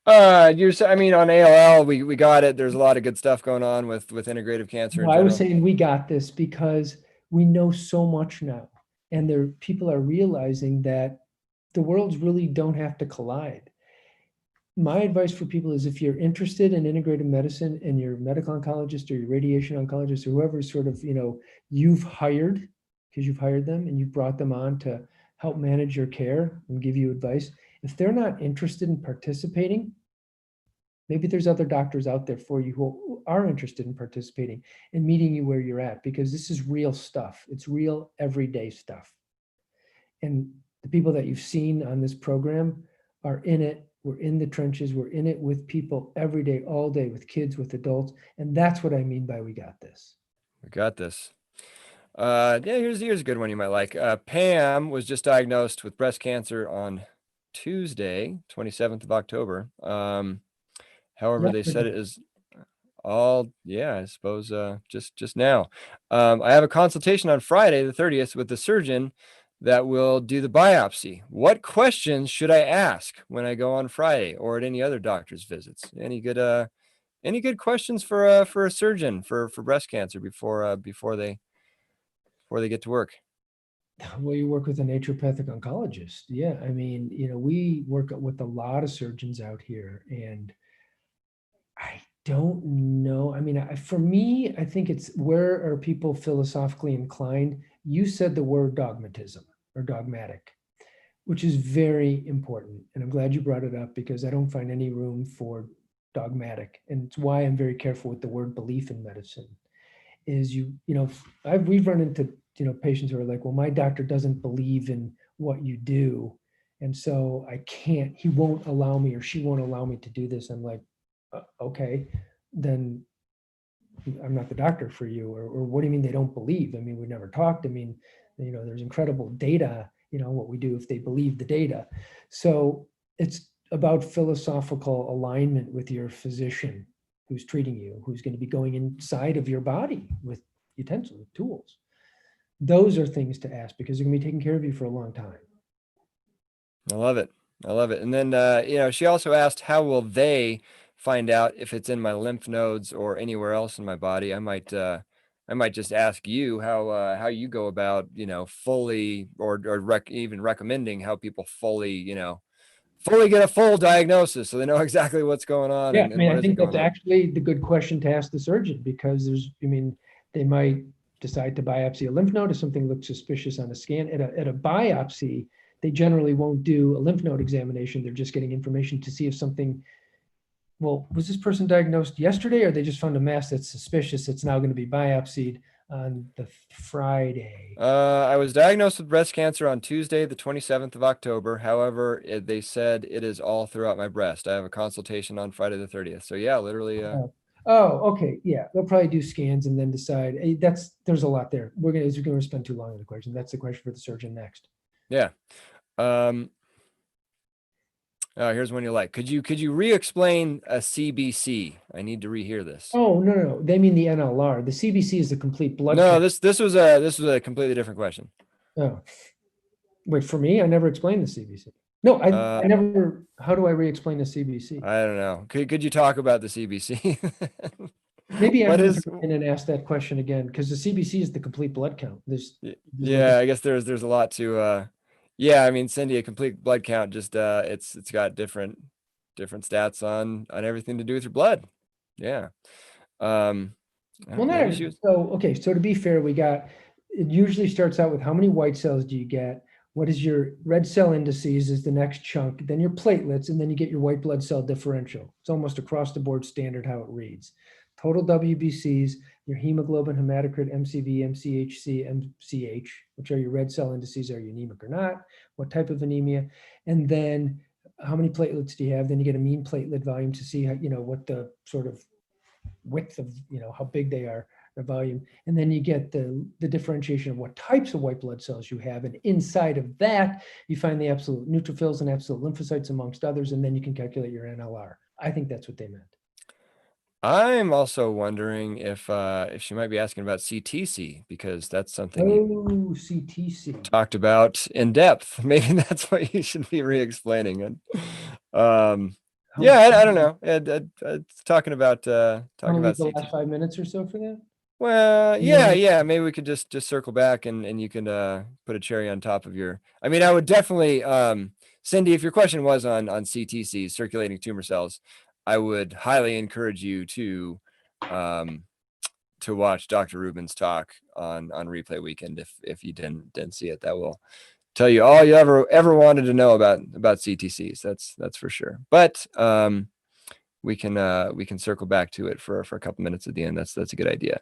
I mean, on ALL, we got it. There's a lot of good stuff going on with integrative cancer in I was general. saying we got this because we know so much now, and people are realizing that the worlds really don't have to collide. my advice for people is if you're interested in integrative medicine and you're a medical oncologist or your radiation oncologist or whoever sort of, you've hired, because you've hired them and you've brought them on to help manage your care and give you advice. If they're not interested in participating, maybe there's other doctors out there for you who are interested in participating and meeting you where you're at, because this is real stuff. It's real everyday stuff. And the people that you've seen on this program are in it. We're in the trenches. We're in it with people every day, all day, with kids, with adults. And that's what I mean by we got this. We got this. Yeah, here's a good one you might like. Pam was just diagnosed with breast cancer on Tuesday, 27th of October. However, they said it is all, yeah, I suppose, just now. I have a consultation on Friday, the 30th, with the surgeon that will do the biopsy. What questions should I ask when I go on Friday or at any other doctor's visits? Any good questions for a surgeon for breast cancer before they get to work? Well, you work with a naturopathic oncologist. Yeah. I mean, we work with a lot of surgeons out here, and I don't know. I mean, for me, I think it's where are people philosophically inclined? You said the word dogmatism or dogmatic, which is very important. And I'm glad you brought it up, because I don't find any room for dogmatic. And it's why I'm very careful with the word belief in medicine. Is we've run into, patients who are like, well, my doctor doesn't believe in what you do, and so he won't allow me or she won't allow me to do this. I'm like, okay, then I'm not the doctor for you. Or what do you mean they don't believe? I mean, we never talked. I mean, there's incredible data, what we do if they believe the data. So it's about philosophical alignment with your physician who's treating you, who's going to be going inside of your body with utensils, with tools. Those are things to ask, because they're going to be taking care of you for a long time. I love it. And then, she also asked, how will they find out if it's in my lymph nodes or anywhere else in my body? I might just ask you how you go about, fully or even recommending how people fully get a full diagnosis so they know exactly what's going on. Yeah, and I mean, what I is think going that's on. actually the good question to ask the surgeon, because they might decide to biopsy a lymph node if something looks suspicious on a scan. At a biopsy, they generally won't do a lymph node examination. They're just getting information to see if something, well, was this person diagnosed yesterday, or they just found a mass that's suspicious that's now going to be biopsied on the Friday? I was diagnosed with breast cancer on Tuesday, the 27th of October. However, they said it is all throughout my breast. I have a consultation on Friday the 30th. So yeah, literally. Oh, okay. Yeah, they'll probably do scans and then decide. Hey, there's a lot there. We're going to spend too long on the question. That's the question for the surgeon next. Yeah. Here's one you like. Could you re-explain a CBC? I need to rehear this. Oh, no. They mean the NLR. The CBC is the complete blood No, count. this was a completely different question. Oh, wait, for me, I never explained the CBC. No, I never. How do I re-explain the CBC? I don't know. Could you talk about the CBC? Maybe I What can is? come in and ask that question again, because the CBC is the complete blood count. Yeah, I guess there's a lot to. Yeah, I mean, Cindy, a complete blood count, just it's got different stats on everything to do with your blood. Yeah. Well, not maybe everything. So to be fair, it usually starts out with how many white cells do you get? What is your red cell indices is the next chunk, then your platelets, and then you get your white blood cell differential. It's almost across the board standard how it reads. Total WBCs, your hemoglobin, hematocrit, MCV, MCHC, MCH, which are your red cell indices, are you anemic or not? What type of anemia? And then how many platelets do you have? Then you get a mean platelet volume to see how, what the sort of width of, how big they are, the volume. And then you get the differentiation of what types of white blood cells you have. And inside of that, you find the absolute neutrophils and absolute lymphocytes, amongst others. And then you can calculate your NLR. I think that's what they meant. I'm also wondering if she might be asking about CTC, because that's something you CTC talked about in depth. Maybe that's what you should be re-explaining. And yeah, I don't know. Talking about the CTC. last 5 minutes or so for that. Well, yeah. Maybe we could just circle back and you can put a cherry on top of your. I mean, I would definitely Cindy, if your question was on CTCs, circulating tumor cells, I would highly encourage you to watch Dr. Rubin's talk on Replay Weekend if you didn't see it. That will tell you all you ever wanted to know about CTCs. That's for sure. But we can circle back to it for a couple minutes at the end. That's a good idea.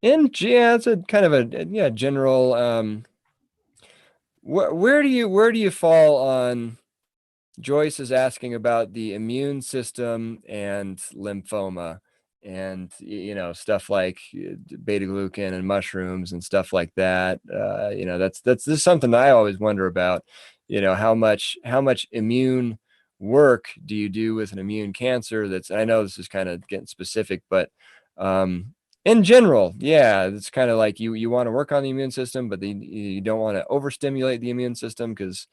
It's a kind of a general. Where do you fall on? Joyce is asking about the immune system and lymphoma, and stuff like beta glucan and mushrooms and stuff like that. That's this is something I always wonder about. How much immune work do you do with an immune cancer? I know this is kind of getting specific, but in general, yeah, it's kind of like you want to work on the immune system, but you don't want to overstimulate the immune system because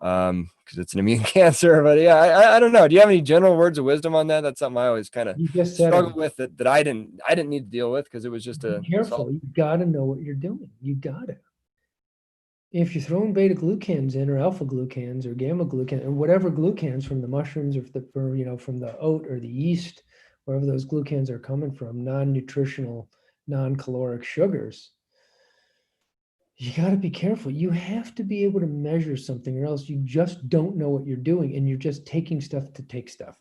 it's an immune cancer. But yeah, I don't know. Do you have any general words of wisdom on that? That's something I always kind of struggle with that I didn't need to deal with because it was just Be careful. You got to know what you're doing. You got to. If you're throwing beta glucans in, or alpha glucans, or gamma glucans, or whatever glucans from the mushrooms, or from the oat or the yeast, wherever those glucans are coming from, non-nutritional, non-caloric sugars, you got to be careful. You have to be able to measure something, or else you just don't know what you're doing, and you're just taking stuff to take stuff,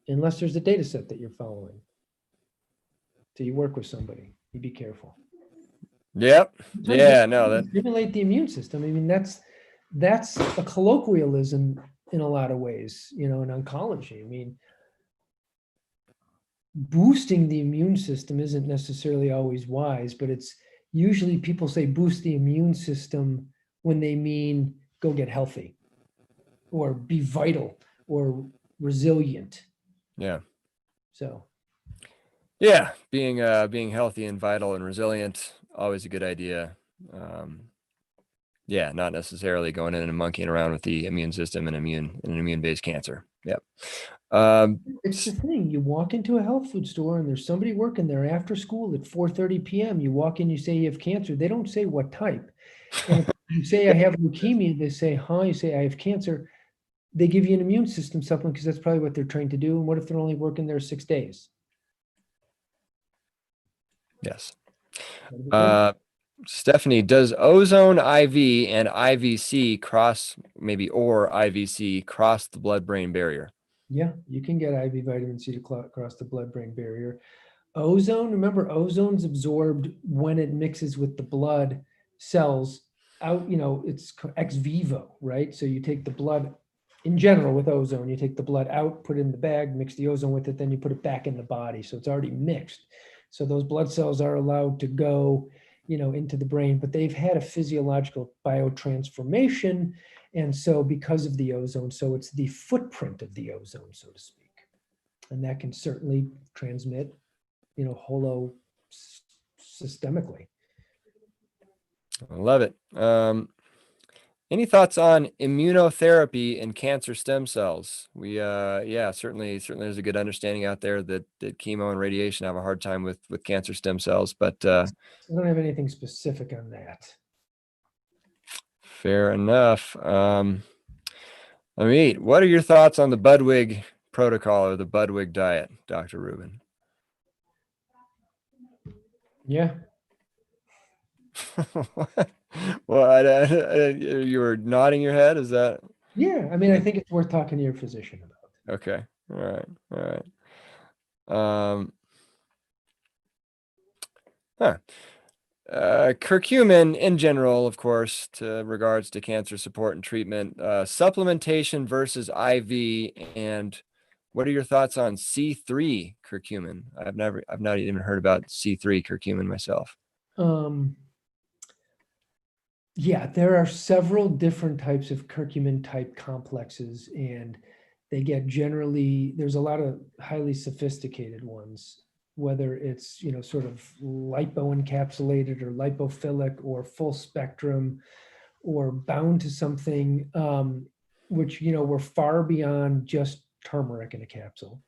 unless there's a data set that you're following. So you work with somebody, you be careful. Yep. Yeah, no, that stimulate the immune system. I mean, that's a colloquialism in a lot of ways, in oncology. I mean, boosting the immune system isn't necessarily always wise, but it's usually people say boost the immune system when they mean go get healthy or be vital or resilient. Yeah. So yeah, being healthy and vital and resilient, always a good idea. Yeah, not necessarily going in and monkeying around with the immune system and immune-based cancer. Yep. It's the thing. You walk into a health food store and there's somebody working there after school at 4:30 p.m. You walk in, you say you have cancer. They don't say what type. And if you say I have leukemia, they say, huh? You say I have cancer. They give you an immune system supplement because that's probably what they're trying to do. And what if they're only working there 6 days? Yes. Stephanie, does ozone IV and IVC cross the blood-brain barrier? Yeah, you can get IV vitamin C to cross the blood-brain barrier. Ozone, remember, ozone's absorbed when it mixes with the blood cells out, it's ex vivo, right? So you take the blood, in general with ozone, you take the blood out, put it in the bag, mix the ozone with it, then you put it back in the body. So it's already mixed. So those blood cells are allowed to go, into the brain, but they've had a physiological biotransformation. And so because of the ozone, so it's the footprint of the ozone, so to speak. And that can certainly transmit, holo systemically. I love it. Any thoughts on immunotherapy and cancer stem cells? We, certainly there's a good understanding out there that chemo and radiation have a hard time with cancer stem cells, but I don't have anything specific on that. Fair enough. What are your thoughts on the Budwig protocol or the Budwig diet, Dr. Rubin? Yeah. Well, you were nodding your head. Is that? Yeah, I mean, I think it's worth talking to your physician about. Okay. All right. Curcumin in general, of course, to regards to cancer support and treatment, supplementation versus IV, and what are your thoughts on C3 curcumin? I've not even heard about C3 curcumin myself. Yeah, there are several different types of curcumin type complexes, and they get there's a lot of highly sophisticated ones, whether it's, sort of lipo-encapsulated or lipophilic or full spectrum or bound to something, which, we're far beyond just turmeric in a capsule.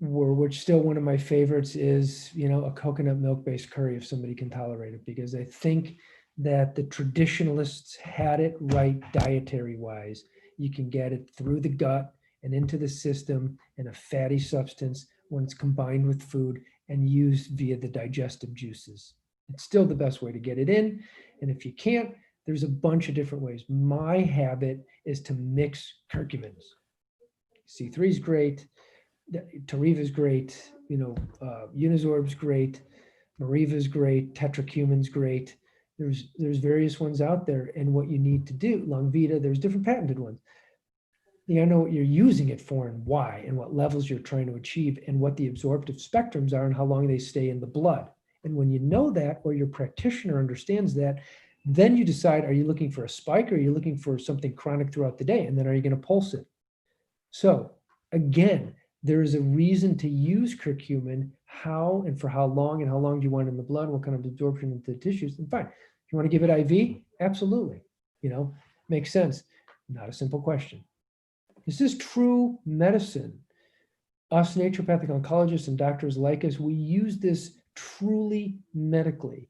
which still one of my favorites is, a coconut milk-based curry if somebody can tolerate it, because I think that the traditionalists had it right dietary wise. You can get it through the gut and into the system in a fatty substance when it's combined with food and used via the digestive juices. It's still the best way to get it in. And if you can't, there's a bunch of different ways. My habit is to mix curcumins. C3 is great. Tareva is great. Unisorb's great. Mariva's great. Tetracumin's great. There's various ones out there. And what you need to do, Longvita, there's different patented ones. You gotta know what you're using it for and why, and what levels you're trying to achieve, and what the absorptive spectrums are and how long they stay in the blood. And when you know that, or your practitioner understands that, then you decide, are you looking for a spike, or are you looking for something chronic throughout the day? And then are you going to pulse it? So again, there is a reason to use curcumin, how and for how long, and how long do you want it in the blood, what kind of absorption into the tissues, and fine. If you want to give it IV, absolutely. Makes sense. Not a simple question. This is true medicine. Us naturopathic oncologists and doctors like us, we use this truly medically.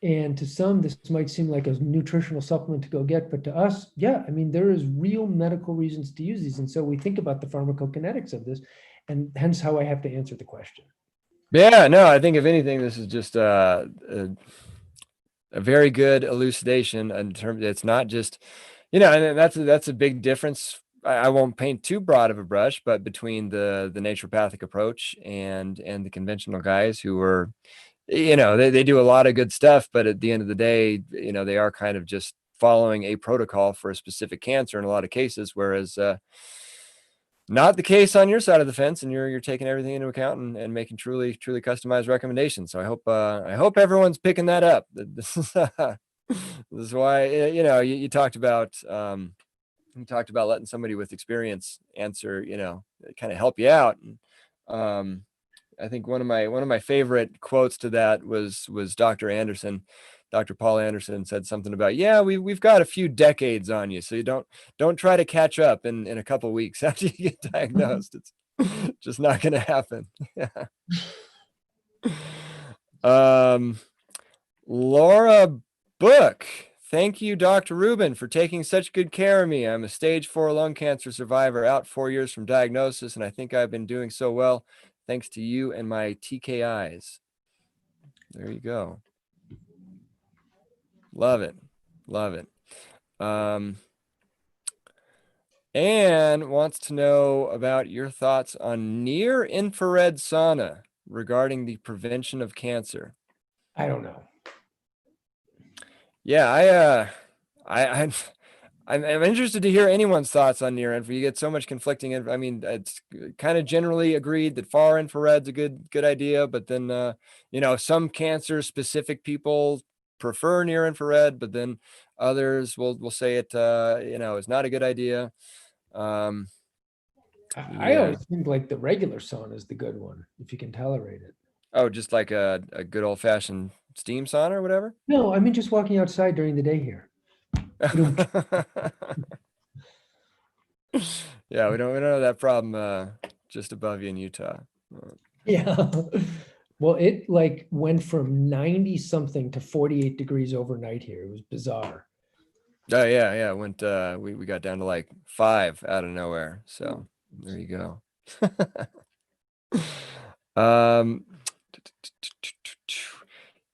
And to some, this might seem like a nutritional supplement to go get, but to us, yeah, there is real medical reasons to use these. And so we think about the pharmacokinetics of this, and hence how I have to answer the question. Yeah, no, I think if anything, this is just a very good elucidation in terms. It's not just, and that's a big difference. I won't paint too broad of a brush, but between the naturopathic approach and the conventional guys who are, they do a lot of good stuff, but at the end of the day, they are kind of just following a protocol for a specific cancer in a lot of cases, whereas not the case on your side of the fence, and you're taking everything into account and making truly customized recommendations. So I hope everyone's picking that up. This is this is why you talked about letting somebody with experience answer, kind of help you out. And, I think one of my favorite quotes to that was Dr. Anderson. Dr. Paul Anderson said something about, yeah, we've got a few decades on you, so you don't try to catch up in a couple weeks after you get diagnosed. It's just not going to happen. Laura Book. Thank you, Dr. Rubin, for taking such good care of me. I'm a stage 4 lung cancer survivor, out 4 years from diagnosis, and I think I've been doing so well thanks to you and my TKIs. There you go. Love it. Love it. Anne wants to know about your thoughts on near infrared sauna regarding the prevention of cancer. I don't know. Yeah, I'm interested to hear anyone's thoughts on near infrared. You get so much conflicting. It's kind of generally agreed that far infrared's a good idea, but then some cancer specific people prefer near infrared, but then others will say it is not a good idea. I always think like the regular sauna is the good one if you can tolerate it. Oh, just like a good old fashioned steam sauna or whatever? No, just walking outside during the day here. Yeah, we don't have that problem just above you in Utah. Yeah. Well, it went from 90 something to 48 degrees overnight here. It was bizarre. Oh yeah. It went we got down to like 5 out of nowhere. So there you go.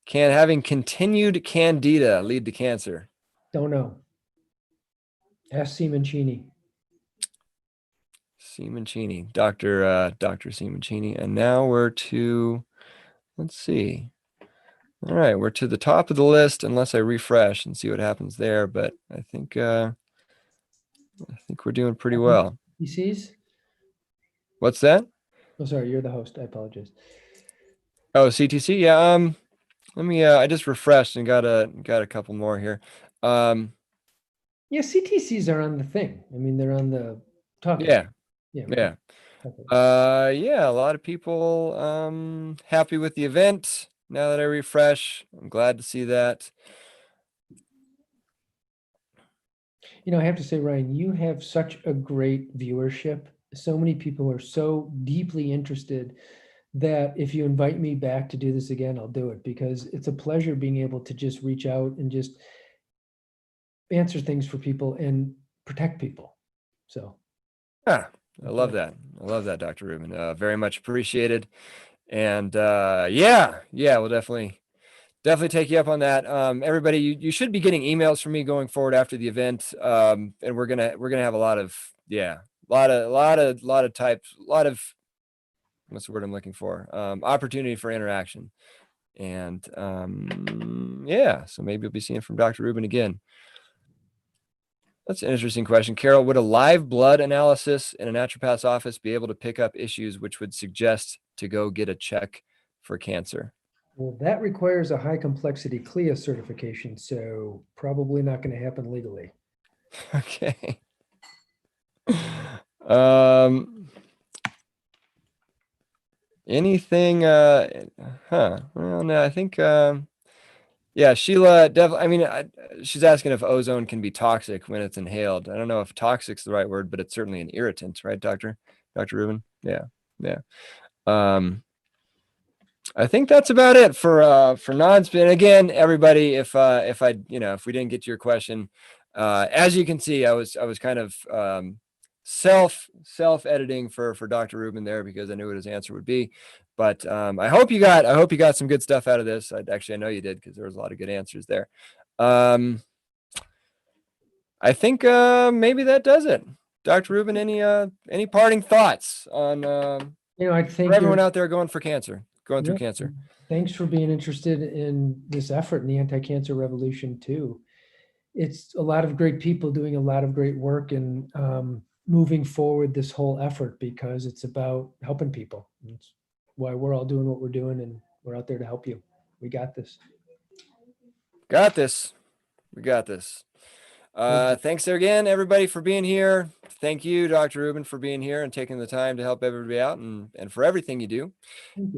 Can having continued candida lead to cancer? Don't know. Ask Simoncini. Dr. Simoncini. And now we're to, let's see. All right, we're to the top of the list unless I refresh and see what happens there, but I think we're doing pretty well. CTCs? What's that? Oh, sorry, you're the host. I apologize. Oh, CTC. Yeah. Let me. I just refreshed and got a couple more here. Yeah, CTCs are on the thing. They're on the top. Yeah. Yeah. Yeah. A lot of people happy with the event. Now that I refresh, I'm glad to see that. I have to say, Ryan, you have such a great viewership, so many people are so deeply interested that if you invite me back to do this again, I'll do it, because it's a pleasure being able to just reach out and just answer things for people and protect people. So. Ah, I love that. I love that, Dr. Rubin. Very much appreciated. And yeah, we'll definitely take you up on that. Everybody, you should be getting emails from me going forward after the event. And we're gonna have a lot of what's the word I'm looking for? Opportunity for interaction. And yeah, so maybe you'll be seeing from Dr. Rubin again. That's an interesting question. Carol, would a live blood analysis in a naturopath's office be able to pick up issues which would suggest to go get a check for cancer? Well, that requires a high complexity CLIA certification, so probably not going to happen legally. Okay. Anything, well, no, I think, yeah, Sheila, definitely, I mean, she's asking if ozone can be toxic when it's inhaled. I don't know if toxic's the right word, but it's certainly an irritant, right, Dr. Rubin? Yeah. I think that's about it for non-spin. Again, everybody, if we didn't get to your question, as you can see, I was kind of self editing for Dr. Rubin there, because I knew what his answer would be. But I hope you got some good stuff out of this. I know you did, because there was a lot of good answers there. I think maybe that does it. Dr. Rubin, any parting thoughts on I think for everyone out there going through cancer? Thanks for being interested in this effort in the anti-cancer revolution too. It's a lot of great people doing a lot of great work and moving forward this whole effort, because it's about helping people. It's why we're all doing what we're doing, and we're out there to help you. We got this. We got this. Thanks again, everybody, for being here. Thank you, Dr. Rubin, for being here and taking the time to help everybody out, and for everything you do.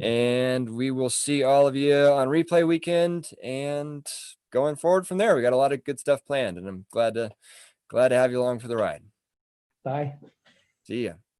And we will see all of you on replay weekend and going forward from there. We got a lot of good stuff planned, and I'm glad to have you along for the ride. Bye. See ya.